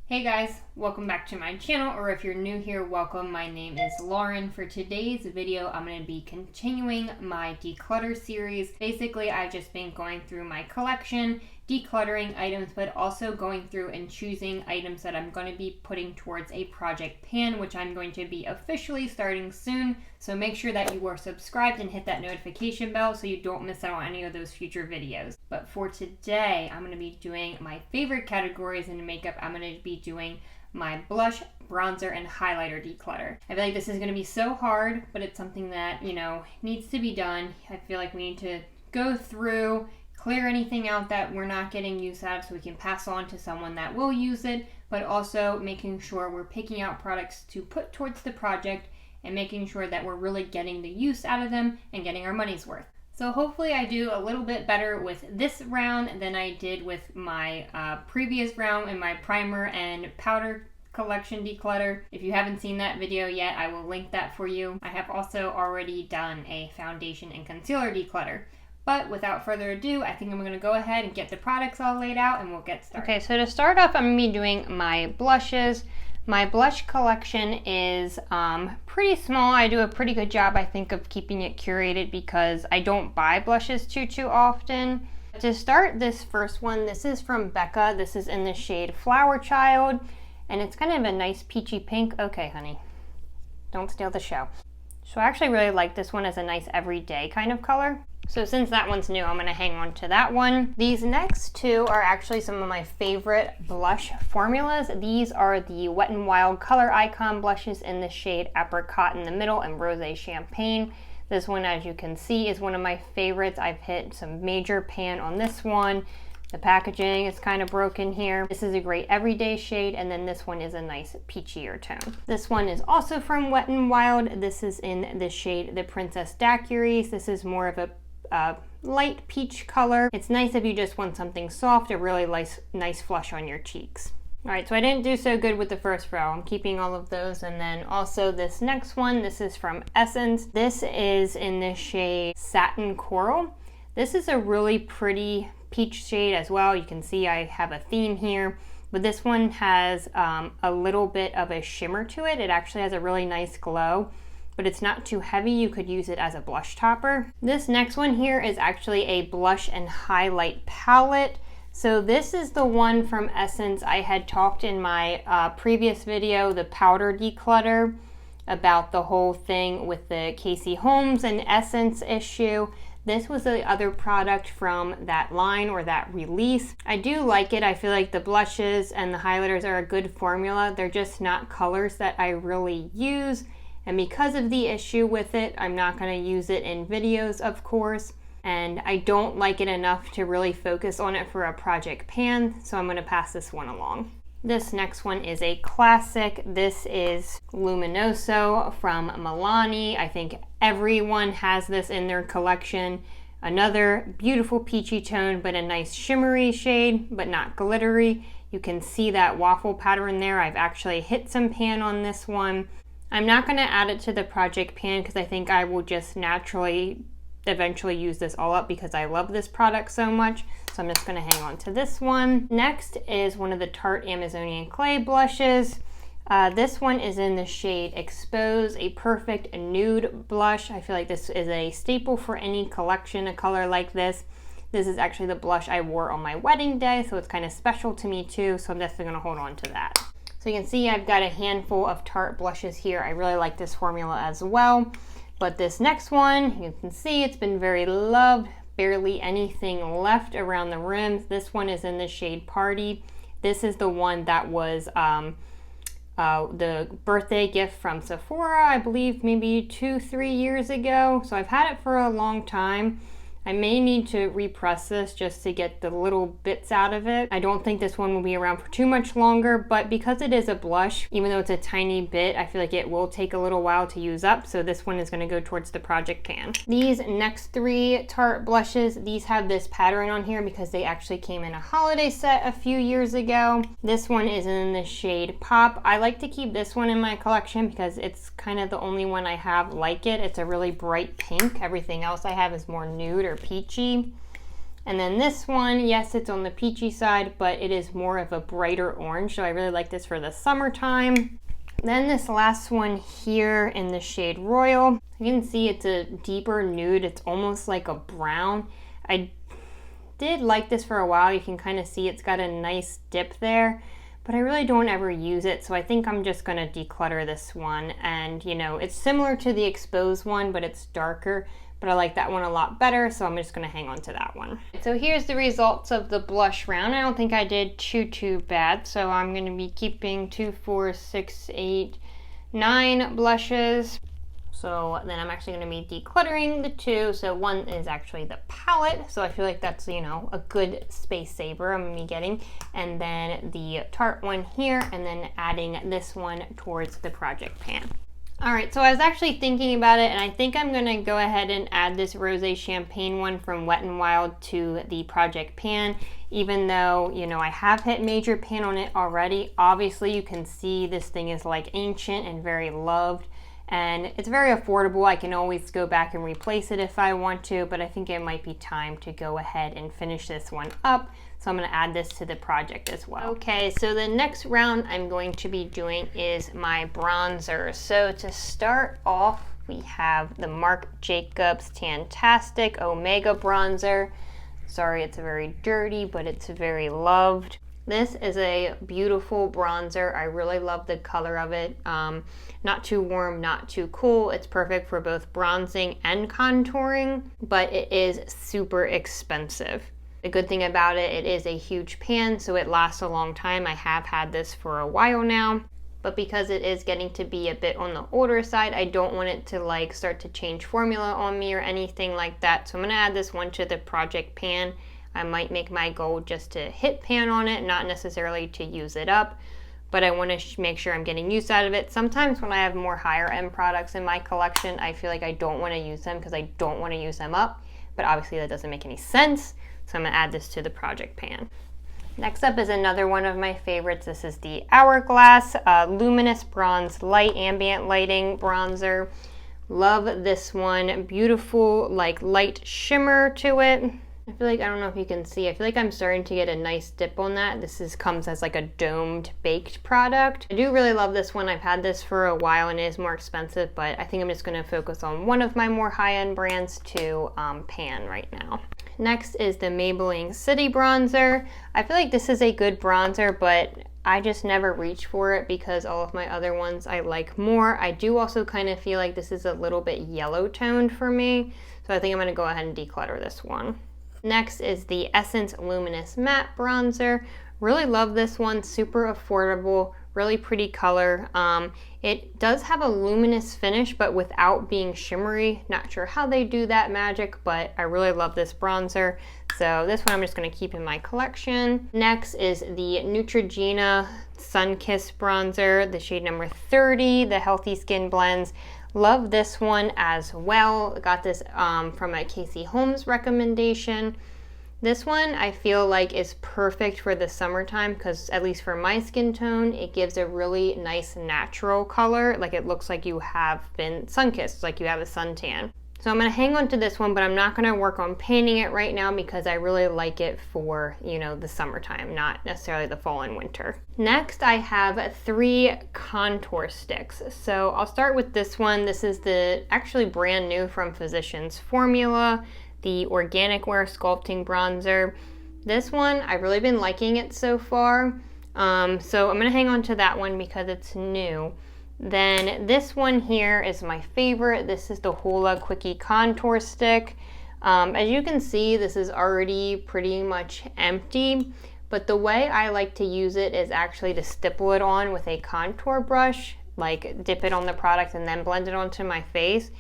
Hey guys, welcome back to my channel, or if you're new here, welcome. My name is Lauren. For today's video, I'm going to be continuing my declutter series. Basically, I've just been going through my collection, decluttering items, but also going through and choosing items that I'm going to be putting towards a project pan, which I'm going to be officially starting soon. So make sure that you are subscribed and hit that notification bell so you don't miss out on any of those future videos. But for today, I'm going to be doing my favorite categories in makeup. I'm going to be doing my blush, bronzer, and highlighter declutter. I feel like this is going to be so hard, but it's something that, needs to be done. I feel like we need to go through, clear anything out that we're not getting use out of so we can pass on to someone that will use it, but also making sure we're picking out products to put towards the project and making sure that we're really getting the use out of them and getting our money's worth. So hopefully I do a little bit better with this round than I did with my previous round in my primer and powder collection declutter. If you haven't seen that video yet, I will link that for you. I have also already done a foundation and concealer declutter. But without further ado, I think I'm going to go ahead and get the products all laid out and we'll get started. Okay, so to start off, I'm going to be doing my blushes. My blush collection is pretty small. I do a pretty good job, I think, of keeping it curated because I don't buy blushes too often. To start this first one, this is from Becca. This is in the shade Flower Child, and it's kind of a nice peachy pink. Okay, honey, don't steal the show. So I actually really like this one as a nice everyday kind of color. So since that one's new, I'm going to hang on to that one. These next two are actually some of my favorite blush formulas. These are the Wet n Wild Color Icon blushes in the shade Apricot in the middle and Rosé Champagne. This one, as you can see, is one of my favorites. I've hit some major pan on this one. The packaging is kind of broken here. This is a great everyday shade, and then this one is a nice peachier tone. This one is also from Wet n Wild. This is in the shade The Princess Daiquiris. This is more of a light peach color. It's nice if you just want something soft, a really nice flush on your cheeks. Alright, so I didn't do so good with the first row. I'm keeping all of those. And then also this next one, this is from Essence. This is in the shade Satin Coral. This is a really pretty peach shade as well. You can see I have a theme here, but this one has a little bit of a shimmer to it. It actually has a really nice glow, but it's not too heavy. You could use it as a blush topper. This next one here is actually a blush and highlight palette. So this is the one from Essence. I had talked in my previous video, the powder declutter, about the whole thing with the Casey Holmes and Essence issue. This was the other product from that line or that release. I do like it. I feel like the blushes and the highlighters are a good formula. They're just not colors that I really use. And because of the issue with it, I'm not going to use it in videos, of course. And I don't like it enough to really focus on it for a project pan, so I'm going to pass this one along. This next one is a classic. This is Luminoso from Milani. I think everyone has this in their collection. Another beautiful peachy tone, but a nice shimmery shade, but not glittery. You can see that waffle pattern there. I've actually hit some pan on this one. I'm not going to add it to the project pan because I think I will just naturally eventually use this all up because I love this product so much. So I'm just going to hang on to this one. Next is one of the Tarte Amazonian Clay blushes. This one is in the shade Expose, a perfect nude blush. I feel like this is a staple for any collection, a color like this. This is actually the blush I wore on my wedding day, so it's kind of special to me too. So I'm definitely going to hold on to that. So you can see I've got a handful of Tarte blushes here. I really like this formula as well. But this next one, you can see it's been very loved. Barely anything left around the rims. This one is in the shade Party. This is the one that was the birthday gift from Sephora, I believe maybe 2-3 years ago. So I've had it for a long time. I may need to repress this just to get the little bits out of it. I don't think this one will be around for too much longer, but because it is a blush, even though it's a tiny bit, I feel like it will take a little while to use up, so this one is going to go towards the project pan. These next three Tarte blushes, these have this pattern on here because they actually came in a holiday set a few years ago. This one is in the shade Pop. I like to keep this one in my collection because it's kind of the only one I have like it. It's a really bright pink. Everything else I have is more nude or peachy. And then this one, yes, it's on the peachy side, but it is more of a brighter orange, so I really like this for the summertime. Then this last one here in the shade Royal, you can see it's a deeper nude. It's almost like a brown. I did like this for a while. You can kind of see it's got a nice dip there, but I really don't ever use it, so I think I'm just going to declutter this one. And you know, it's similar to the Exposed one, but it's darker, but I like that one a lot better, so I'm just going to hang on to that one. So here's the results of the blush round. I don't think I did too bad, so I'm going to be keeping 2, 4, 6, 8, 9 blushes. So then I'm actually going to be decluttering the 2. So one is actually the palette, so I feel like that's, you know, a good space saver I'm going to be getting. And then the Tarte one here, and then adding this one towards the project pan. Alright, so I was actually thinking about it, and I think I'm going to go ahead and add this Rosé Champagne one from Wet n Wild to the project pan, even though, you know, I have hit major pan on it already. Obviously, you can see this thing is like ancient and very loved, and it's very affordable. I can always go back and replace it if I want to, but I think it might be time to go ahead and finish this one up. So I'm going to add this to the project as well. Okay, so the next round I'm going to be doing is my bronzer. So to start off, we have the Marc Jacobs Tantastic Omega Bronzer. Sorry, it's very dirty, but it's very loved. This is a beautiful bronzer. I really love the color of it. Not too warm, not too cool. It's perfect for both bronzing and contouring, but it is super expensive. The good thing about it, it is a huge pan, so it lasts a long time. I have had this for a while now, but because it is getting to be a bit on the older side, I don't want it to like start to change formula on me or anything like that. So I'm gonna add this one to the project pan. I might make my goal just to hit pan on it, not necessarily to use it up, but I want to make sure I'm getting use out of it. Sometimes when I have more higher end products in my collection, I feel like I don't want to use them because I don't want to use them up, but obviously that doesn't make any sense. So I'm going to add this to the project pan. Next up is another one of my favorites. This is the Hourglass Luminous Bronze Light Ambient Lighting Bronzer. Love this one. Beautiful, like light shimmer to it. I feel like, I don't know if you can see, I feel like I'm starting to get a nice dip on that. This comes as like a domed baked product. I do really love this one. I've had this for a while and it is more expensive, but I think I'm just going to focus on one of my more high-end brands to pan right now. Next is the Maybelline City Bronzer. I feel like this is a good bronzer, but I just never reach for it because all of my other ones I like more. I do also kind of feel like this is a little bit yellow toned for me, so I think I'm going to go ahead and declutter this one. Next is the Essence Luminous Matte Bronzer. Really love this one, super affordable, really pretty color. It does have a luminous finish, but without being shimmery. Not sure how they do that magic, but I really love this bronzer. So this one I'm just gonna keep in my collection. Next is the Neutrogena Sunkissed Bronzer, the shade number 30, the Healthy Skin Blends. Love this one as well. Got this from a Casey Holmes recommendation. This one I feel like is perfect for the summertime because at least for my skin tone, it gives a really nice natural color. Like it looks like you have been sun-kissed, like you have a suntan. So I'm going to hang on to this one, but I'm not going to work on painting it right now because I really like it for, you know, the summertime, not necessarily the fall and winter. Next, I have 3 contour sticks. So I'll start with this one. This is the actually brand new from Physicians Formula, the Organic Wear Sculpting Bronzer. This one, I've really been liking it so far. So I'm going to hang on to that one because it's new. Then this one here is my favorite. This is the Hoola Quickie Contour Stick. As you can see, this is already pretty much empty, but the way I like to use it is actually to stipple it on with a contour brush, like dip it on the product and then blend it onto my face.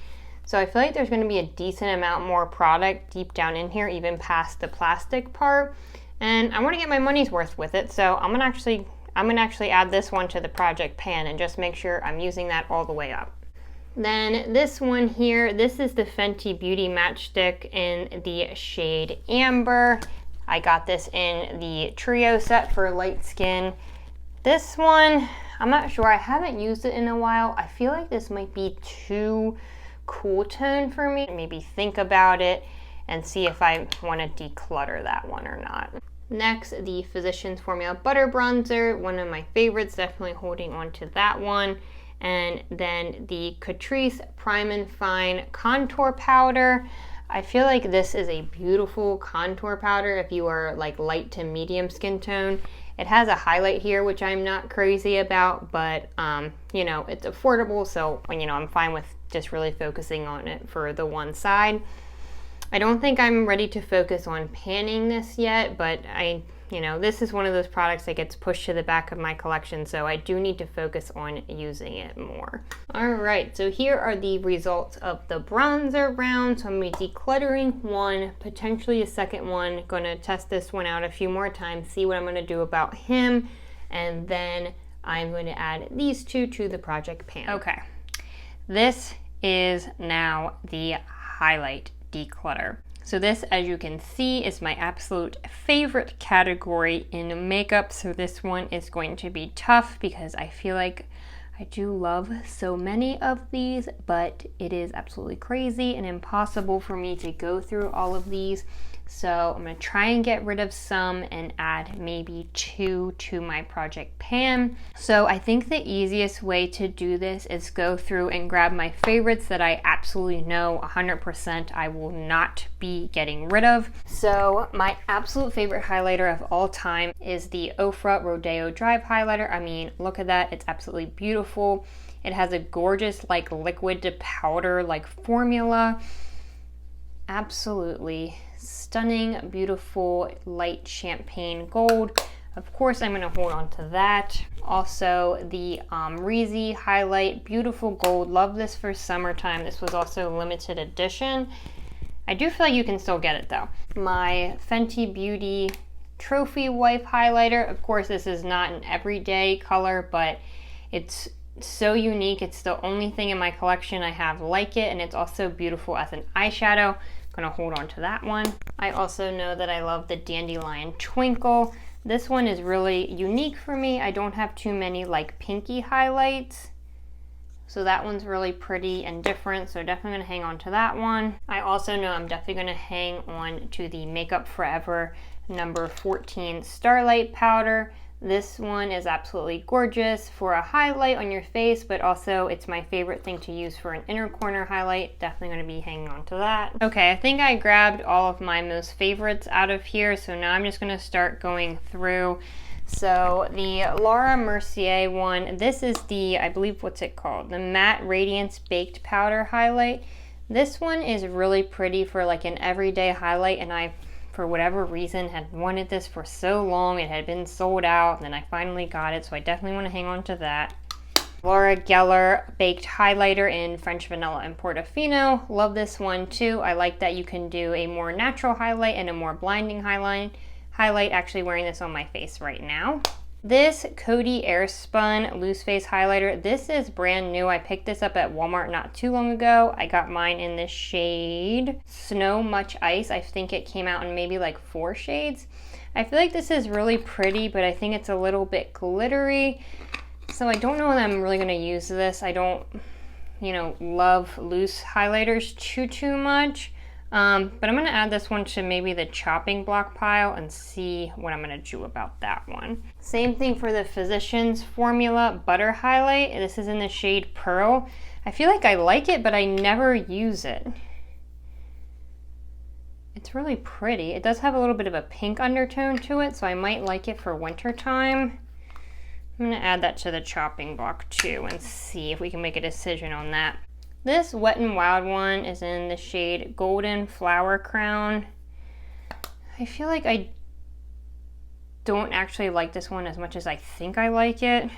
So I feel like there's going to be a decent amount more product deep down in here, even past the plastic part, and I want to get my money's worth with it. So I'm gonna actually add this one to the project pan and just make sure I'm using that all the way up. Then this one here, this is the Fenty Beauty Matchstick in the shade Amber. I got this in the trio set for light skin. This one, I'm not sure, I haven't used it in a while. I feel like this might be too cool tone for me. Maybe think about it. and see if I want to declutter that one or not. Next, the Physicians Formula Butter Bronzer, one of my favorites, definitely holding on to that one. And then the Catrice Prime and Fine Contour Powder. I feel like this is a beautiful contour powder if you are like light to medium skin tone. It has a highlight here, which I'm not crazy about, but you know, it's affordable, so you know, I'm fine with just really focusing on it for the one side. I don't think I'm ready to focus on panning this yet, but you know, this is one of those products that gets pushed to the back of my collection, so I do need to focus on using it more. All right, so here are the results of the bronzer round. So I'm going to be decluttering one, potentially a second one. Going to test this one out a few more times, see what I'm going to do about him, and then I'm going to add these two to the project pan. Okay, this is now the highlight declutter. So this, as you can see, is my absolute favorite category in makeup. So this one is going to be tough because I feel like I do love so many of these, but it is absolutely crazy and impossible for me to go through all of these. So I'm going to try and get rid of some and add maybe 2 to my project pan. So I think the easiest way to do this is go through and grab my favorites that I absolutely know 100% I will not be getting rid of. So my absolute favorite highlighter of all time is the Ofra Rodeo Drive Highlighter. I mean, look at that. It's absolutely beautiful. It has a gorgeous like liquid to powder like formula. Absolutely stunning, beautiful, light champagne gold. Of course, I'm going to hold on to that. Also, the Reezy Highlight, beautiful gold. Love this for summertime. This was also limited edition. I do feel like you can still get it though. My Fenty Beauty Trophy Wife Highlighter. Of course, this is not an everyday color, but it's so unique. It's the only thing in my collection I have like it, and it's also beautiful as an eyeshadow. Gonna hold on to that one. I also know that I love the Dandelion Twinkle. This one is really unique for me. I don't have too many like pinky highlights, so that one's really pretty and different, so definitely gonna hang on to that one. I also know I'm definitely gonna hang on to the Makeup Forever number 14 Starlight Powder. This one is absolutely gorgeous for a highlight on your face, but also it's my favorite thing to use for an inner corner highlight. Definitely going to be hanging on to that. Okay, I think I grabbed all of my most favorites out of here, so now I'm just going to start going through. So the Laura Mercier one, this is the, I believe, what's it called? The Matte Radiance Baked Powder Highlight. This one is really pretty for like an everyday highlight, and I, for whatever reason, had wanted this for so long. It had been sold out, and then I finally got it, so I definitely want to hang on to that. Laura Geller Baked Highlighter in French Vanilla and Portofino. Love this one too. I like that you can do a more natural highlight and a more blinding highlight. Actually wearing this on my face right now. This Coty Airspun Loose Face Highlighter, this is brand new. I picked this up at Walmart not too long ago. I got mine in the shade Snow Much Ice. I think it came out in maybe like 4 shades. I feel like this is really pretty, but I think it's a little bit glittery. So I don't know that I'm really going to use this. I don't, you know, love loose highlighters too much. But I'm going to add this one to maybe the chopping block pile and see what I'm going to do about that one. Same thing for the Physicians Formula Butter Highlight. This is in the shade Pearl. I feel like I like it, but I never use it. It's really pretty. It does have a little bit of a pink undertone to it, so I might like it for winter time. I'm going to add that to the chopping block too and see if we can make a decision on that. This Wet n Wild one is in the shade Golden Flower Crown. I feel like I don't actually like this one as much as I think I like it.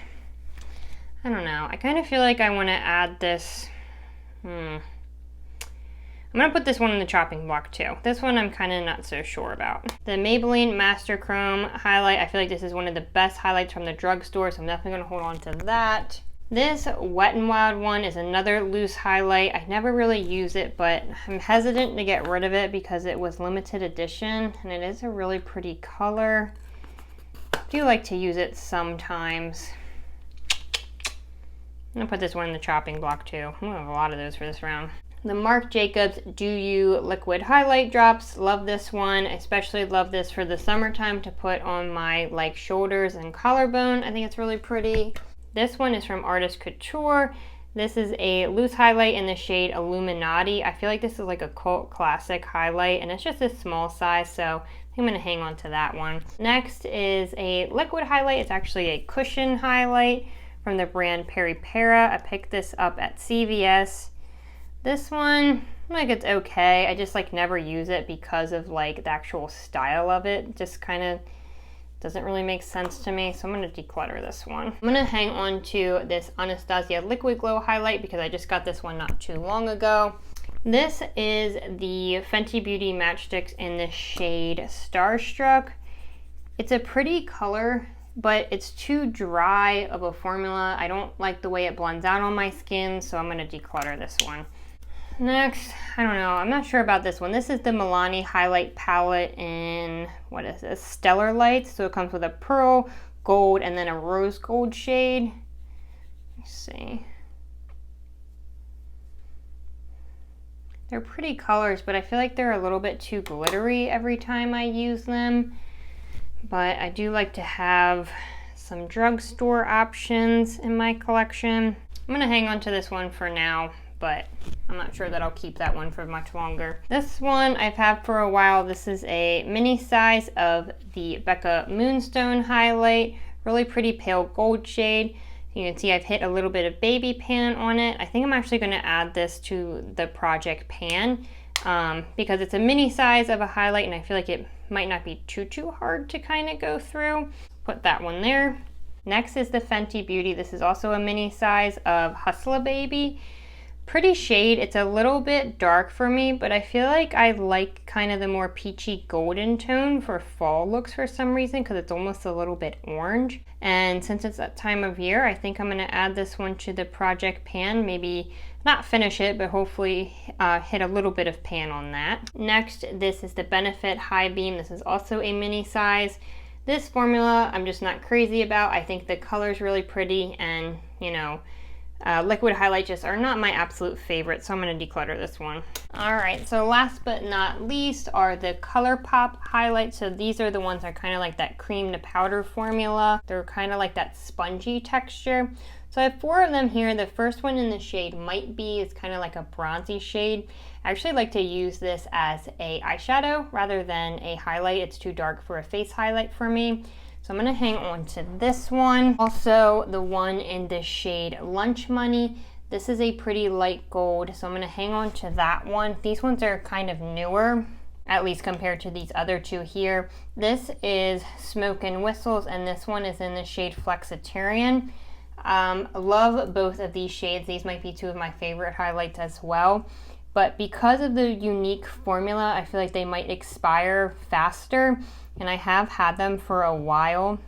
I don't know. I kind of feel like I want to add this. I'm going to put this one in the chopping block too. This one I'm kind of not so sure about. The Maybelline Master Chrome Highlight. I feel like this is one of the best highlights from the drugstore, so I'm definitely going to hold on to that. This Wet n Wild one is another loose highlight. I never really use it, but I'm hesitant to get rid of it because it was limited edition, and it is a really pretty color. I do like to use it sometimes. I'm gonna put this one in the chopping block too. I'm gonna have a lot of those for this round. The Marc Jacobs Do You Liquid Highlight Drops. Love this one. I especially love this for the summertime to put on my like shoulders and collarbone. I think it's really pretty. This one is from Artist Couture. This is a loose highlight in the shade Illuminati. I feel like this is like a cult classic highlight, and it's just a small size, so I think I'm gonna hang on to that one. Next is a liquid highlight. It's actually a cushion highlight from the brand Peri Para. I picked this up at CVS. This one, like, it's okay. I just like never use it because of like the actual style of it. Just kind of doesn't really make sense to me, so I'm going to declutter this one. I'm going to hang on to this Anastasia Liquid Glow highlight because I just got this one not too long ago. This is the Fenty Beauty Matchsticks in the shade Starstruck. It's a pretty color, but it's too dry of a formula. I don't like the way it blends out on my skin, so I'm going to declutter this one. Next, I don't know, I'm not sure about this one. This is the Milani Highlight Palette in, what is this, Stellar Lights. So it comes with a pearl, gold, and then a rose gold shade. Let's see. They're pretty colors, but I feel like they're a little bit too glittery every time I use them. But I do like to have some drugstore options in my collection. I'm gonna hang on to this one for now, but I'm not sure that I'll keep that one for much longer. This one I've had for a while. This is a mini size of the Becca Moonstone highlight. Really pretty pale gold shade. You can see I've hit a little bit of baby pan on it. I think I'm actually going to add this to the project pan because it's a mini size of a highlight and I feel like it might not be too hard to kind of go through. Put that one there. Next is the Fenty Beauty. This is also a mini size of Hustla Baby. Pretty shade. It's a little bit dark for me, but I feel like I like kind of the more peachy golden tone for fall looks for some reason because it's almost a little bit orange. And since it's that time of year, I think I'm going to add this one to the project pan. Maybe not finish it, but hopefully hit a little bit of pan on that. Next, this is the Benefit High Beam. This is also a mini size. This formula I'm just not crazy about. I think the color's really pretty and, you know, liquid highlight just are not my absolute favorite, so I'm going to declutter this one. Alright, so last but not least are the ColourPop highlights. So these are the ones that are kind of like that cream to powder formula. They're kind of like that spongy texture. So I have 4 of them here. The first one in the shade Might Be is kind of like a bronzy shade. I actually like to use this as a eyeshadow rather than a highlight. It's too dark for a face highlight for me. So I'm going to hang on to this one. Also, the one in the shade Lunch Money. This is a pretty light gold, so I'm going to hang on to that one. These ones are kind of newer, at least compared to these other 2 here. This is Smoke and Whistles, and this one is in the shade Flexitarian. Love both of these shades. These might be 2 of my favorite highlights as well. But because of the unique formula, I feel like they might expire faster. And I have had them for a while.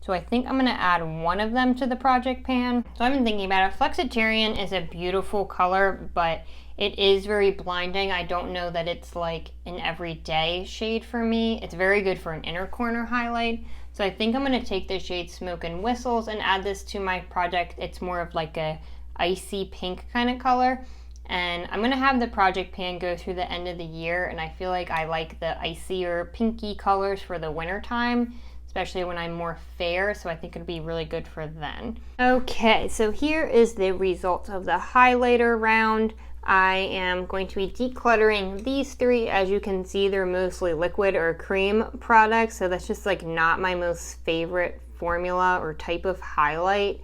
So I think I'm going to add one of them to the project pan. So I've been thinking about it. Flexitarian is a beautiful color, but it is very blinding. I don't know that it's like an everyday shade for me. It's very good for an inner corner highlight. So I think I'm going to take the shade Smoke and Whistles and add this to my project. It's more of like a icy pink kind of color. And I'm going to have the project pan go through the end of the year, and I feel like I like the icier pinky colors for the winter time, especially when I'm more fair, so I think it'd be really good for then. Okay, so here is the results of the highlighter round. I am going to be decluttering these 3. As you can see, they're mostly liquid or cream products, so that's just like not my most favorite formula or type of highlight.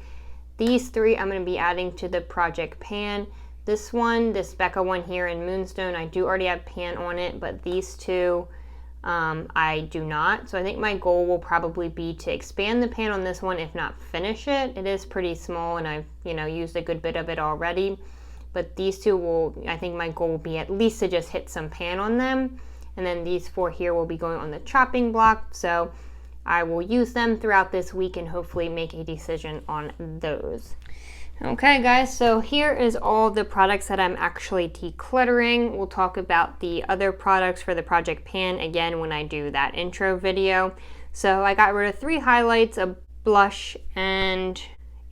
These 3 I'm going to be adding to the project pan. This one, this Becca one here in Moonstone, I do already have pan on it, but these 2 I do not. So I think my goal will probably be to expand the pan on this one, if not finish it. It is pretty small and I've, you know, used a good bit of it already. But these 2 will, I think my goal will be at least to just hit some pan on them. And then these 4 here will be going on the chopping block. So I will use them throughout this week and hopefully make a decision on those. Okay guys, so here is all the products that I'm actually decluttering. We'll talk about the other products for the project pan again when I do that intro video. So I got rid of 3 highlights, a blush, and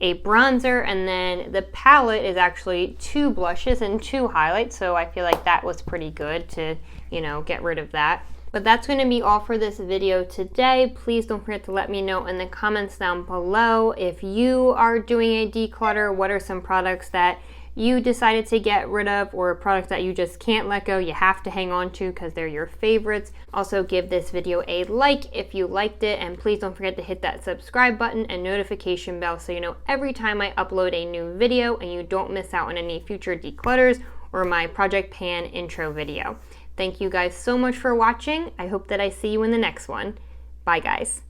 a bronzer, and then the palette is actually 2 blushes and 2 highlights, so I feel like that was pretty good to, you know, get rid of that. But that's going to be all for this video today. Please don't forget to let me know in the comments down below if you are doing a declutter. What are some products that you decided to get rid of, or products that you just can't let go, you have to hang on to because they're your favorites. Also, give this video a like if you liked it, and please don't forget to hit that subscribe button and notification bell so you know every time I upload a new video and you don't miss out on any future declutters or my Project Pan intro video. Thank you guys so much for watching. I hope that I see you in the next one. Bye guys.